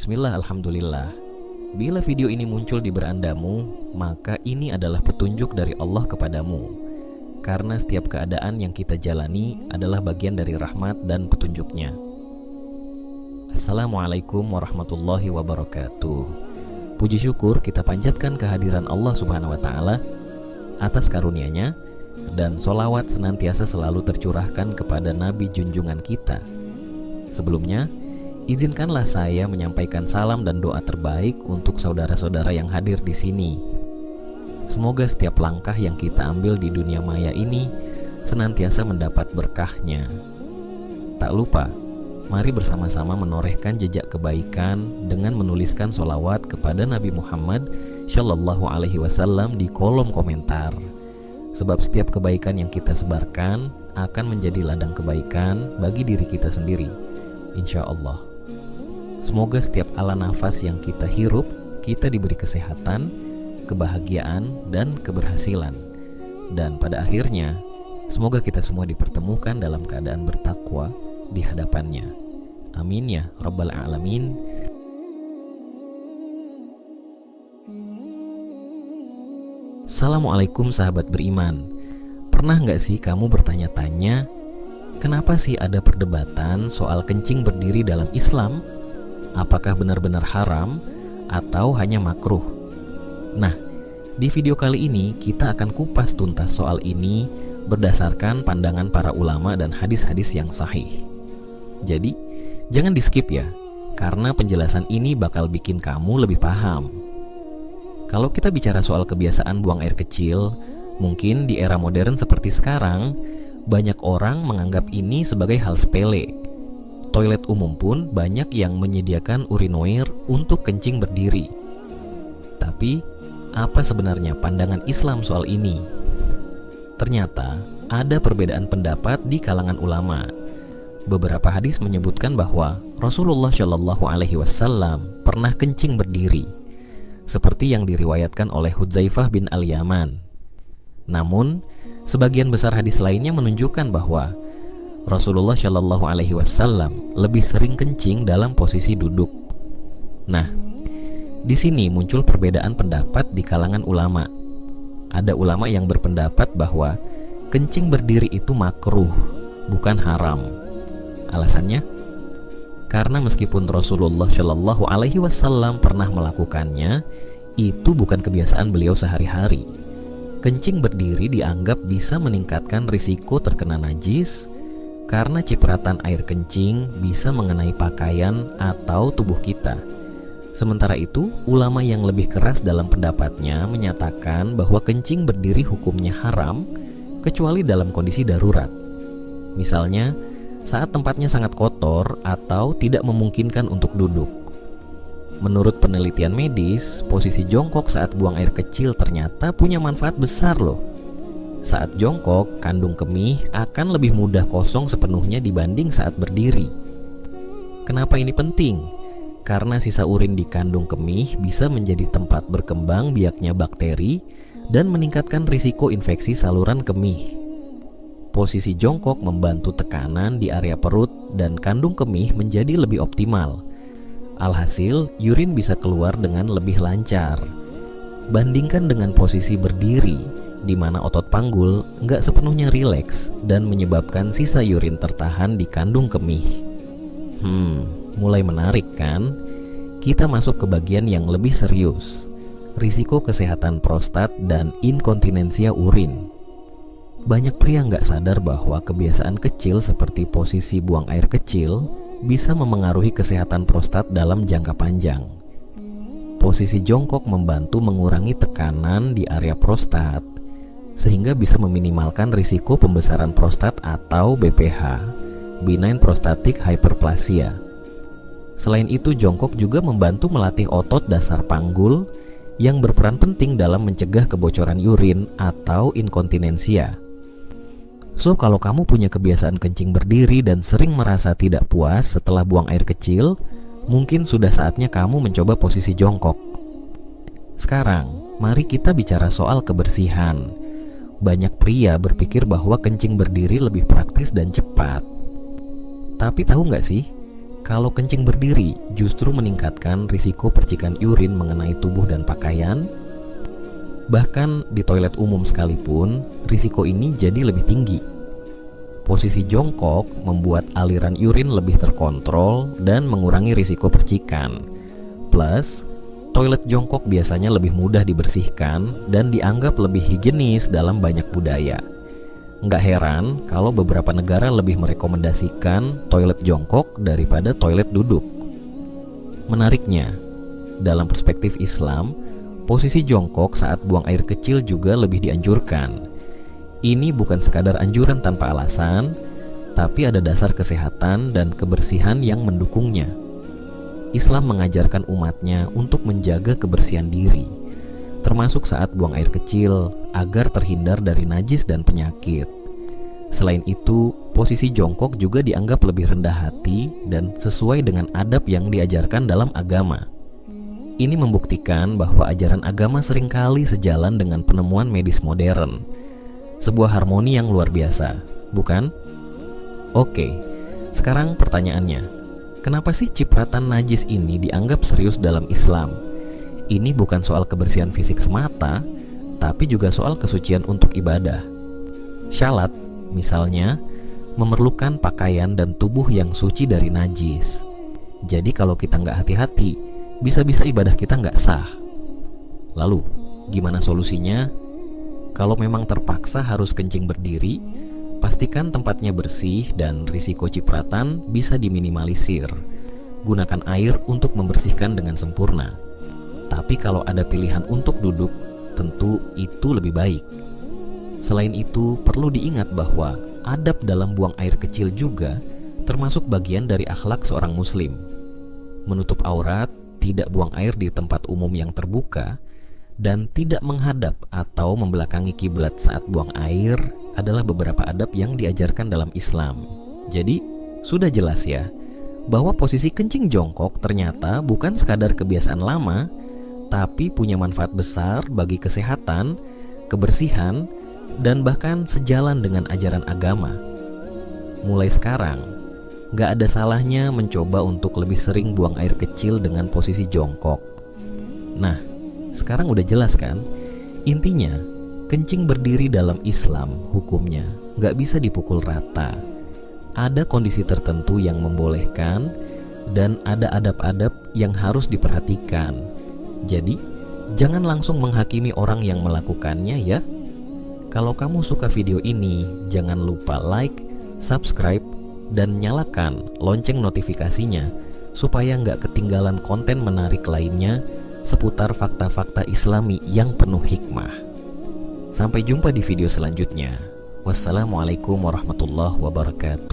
Bismillah, alhamdulillah. Bila video ini muncul di berandamu, maka ini adalah petunjuk dari Allah kepadamu. Karena setiap keadaan yang kita jalani adalah bagian dari rahmat dan petunjuknya. Assalamualaikum warahmatullahi wabarakatuh. Puji syukur kita panjatkan kehadiran Allah subhanahu wa ta'ala atas karunia-Nya, dan solawat senantiasa selalu tercurahkan kepada Nabi junjungan kita. Sebelumnya, izinkanlah saya menyampaikan salam dan doa terbaik untuk saudara-saudara yang hadir di sini. Semoga setiap langkah yang kita ambil di dunia maya ini senantiasa mendapat berkahnya. Tak lupa, mari bersama-sama menorehkan jejak kebaikan dengan menuliskan solawat kepada Nabi Muhammad Shallallahu Alaihi Wasallam di kolom komentar. Sebab setiap kebaikan yang kita sebarkan akan menjadi ladang kebaikan bagi diri kita sendiri, insya Allah. Semoga setiap ala nafas yang kita hirup, kita diberi kesehatan, kebahagiaan, dan keberhasilan. Dan pada akhirnya, semoga kita semua dipertemukan dalam keadaan bertakwa di hadapannya. Amin ya Rabbal Alamin. Assalamualaikum sahabat beriman. Pernah gak sih kamu bertanya-tanya, kenapa sih ada perdebatan soal kencing berdiri dalam Islam? Apakah benar-benar haram atau hanya makruh? Nah, di video kali ini kita akan kupas tuntas soal ini berdasarkan pandangan para ulama dan hadis-hadis yang sahih. Jadi, jangan di-skip ya, karena penjelasan ini bakal bikin kamu lebih paham. Kalau kita bicara soal kebiasaan buang air kecil, mungkin di era modern seperti sekarang, banyak orang menganggap ini sebagai hal sepele. Toilet umum pun banyak yang menyediakan urinoir untuk kencing berdiri. Tapi, apa sebenarnya pandangan Islam soal ini? Ternyata, ada perbedaan pendapat di kalangan ulama. Beberapa hadis menyebutkan bahwa Rasulullah Shallallahu Alaihi Wasallam pernah kencing berdiri, seperti yang diriwayatkan oleh Hudzaifah bin Al-Yaman. Namun, sebagian besar hadis lainnya menunjukkan bahwa Rasulullah Shallallahu Alaihi Wasallam lebih sering kencing dalam posisi duduk. Nah, di sini muncul perbedaan pendapat di kalangan ulama. Ada ulama yang berpendapat bahwa kencing berdiri itu makruh, bukan haram. Alasannya, karena meskipun Rasulullah Shallallahu Alaihi Wasallam pernah melakukannya, itu bukan kebiasaan beliau sehari-hari. Kencing berdiri dianggap bisa meningkatkan risiko terkena najis, karena cipratan air kencing bisa mengenai pakaian atau tubuh kita. Sementara itu, ulama yang lebih keras dalam pendapatnya menyatakan bahwa kencing berdiri hukumnya haram, kecuali dalam kondisi darurat. Misalnya, saat tempatnya sangat kotor atau tidak memungkinkan untuk duduk. Menurut penelitian medis, posisi jongkok saat buang air kecil ternyata punya manfaat besar loh. Saat jongkok, kandung kemih akan lebih mudah kosong sepenuhnya dibanding saat berdiri. Kenapa ini penting? Karena sisa urin di kandung kemih bisa menjadi tempat berkembang biaknya bakteri dan meningkatkan risiko infeksi saluran kemih. Posisi jongkok membantu tekanan di area perut dan kandung kemih menjadi lebih optimal. Alhasil, urin bisa keluar dengan lebih lancar. Bandingkan dengan posisi berdiri, di mana otot panggul nggak sepenuhnya rileks dan menyebabkan sisa urin tertahan di kandung kemih. Mulai menarik kan? Kita masuk ke bagian yang lebih serius, risiko kesehatan prostat dan inkontinensia urin. Banyak pria nggak sadar bahwa kebiasaan kecil seperti posisi buang air kecil bisa memengaruhi kesehatan prostat dalam jangka panjang. Posisi jongkok membantu mengurangi tekanan di area prostat, sehingga bisa meminimalkan risiko pembesaran prostat atau BPH, benign prostatic hyperplasia. Selain itu, jongkok juga membantu melatih otot dasar panggul yang berperan penting dalam mencegah kebocoran urin atau inkontinensia. So, kalau kamu punya kebiasaan kencing berdiri dan sering merasa tidak puas setelah buang air kecil, mungkin sudah saatnya kamu mencoba posisi jongkok. Sekarang, mari kita bicara soal kebersihan. Banyak pria berpikir bahwa kencing berdiri lebih praktis dan cepat. Tapi tahu nggak sih, Kalau kencing berdiri justru meningkatkan risiko percikan urin mengenai tubuh dan pakaian. Bahkan di toilet umum sekalipun, risiko ini jadi lebih tinggi. Posisi jongkok membuat aliran urin lebih terkontrol dan mengurangi risiko percikan. Plus, toilet jongkok biasanya lebih mudah dibersihkan dan dianggap lebih higienis dalam banyak budaya. Nggak heran kalau beberapa negara lebih merekomendasikan toilet jongkok daripada toilet duduk. Menariknya, dalam perspektif Islam, posisi jongkok saat buang air kecil juga lebih dianjurkan. Ini bukan sekadar anjuran tanpa alasan, tapi ada dasar kesehatan dan kebersihan yang mendukungnya. Islam mengajarkan umatnya untuk menjaga kebersihan diri, termasuk saat buang air kecil, agar terhindar dari najis dan penyakit. Selain itu, posisi jongkok juga dianggap lebih rendah hati dan sesuai dengan adab yang diajarkan dalam agama. Ini membuktikan bahwa ajaran agama seringkali sejalan dengan penemuan medis modern. Sebuah harmoni yang luar biasa, bukan? Oke, sekarang pertanyaannya, kenapa sih cipratan najis ini dianggap serius dalam Islam? Ini bukan soal kebersihan fisik semata, tapi juga soal kesucian untuk ibadah. Syalat, misalnya, memerlukan pakaian dan tubuh yang suci dari najis. Jadi kalau kita nggak hati-hati, bisa-bisa ibadah kita nggak sah. Lalu, gimana solusinya? Kalau memang terpaksa harus kencing berdiri, pastikan tempatnya bersih dan risiko cipratan bisa diminimalisir. Gunakan air untuk membersihkan dengan sempurna. Tapi kalau ada pilihan untuk duduk, tentu itu lebih baik. Selain itu, perlu diingat bahwa adab dalam buang air kecil juga termasuk bagian dari akhlak seorang muslim. Menutup aurat, tidak buang air di tempat umum yang terbuka, dan tidak menghadap atau membelakangi kiblat saat buang air adalah beberapa adab yang diajarkan dalam Islam. Jadi, sudah jelas ya, bahwa posisi kencing jongkok ternyata bukan sekadar kebiasaan lama, tapi punya manfaat besar bagi kesehatan, kebersihan, dan bahkan sejalan dengan ajaran agama. Mulai sekarang, gak ada salahnya mencoba untuk lebih sering buang air kecil dengan posisi jongkok. Nah, sekarang udah jelas kan? Intinya, kencing berdiri dalam Islam hukumnya gak bisa dipukul rata. Ada kondisi tertentu yang membolehkan, dan ada adab-adab yang harus diperhatikan. Jadi, jangan langsung menghakimi orang yang melakukannya ya. Kalau kamu suka video ini, jangan lupa like, subscribe, dan nyalakan lonceng notifikasinya supaya nggak ketinggalan konten menarik lainnya seputar fakta-fakta Islami yang penuh hikmah. Sampai jumpa di video selanjutnya. Wassalamualaikum warahmatullahi wabarakatuh.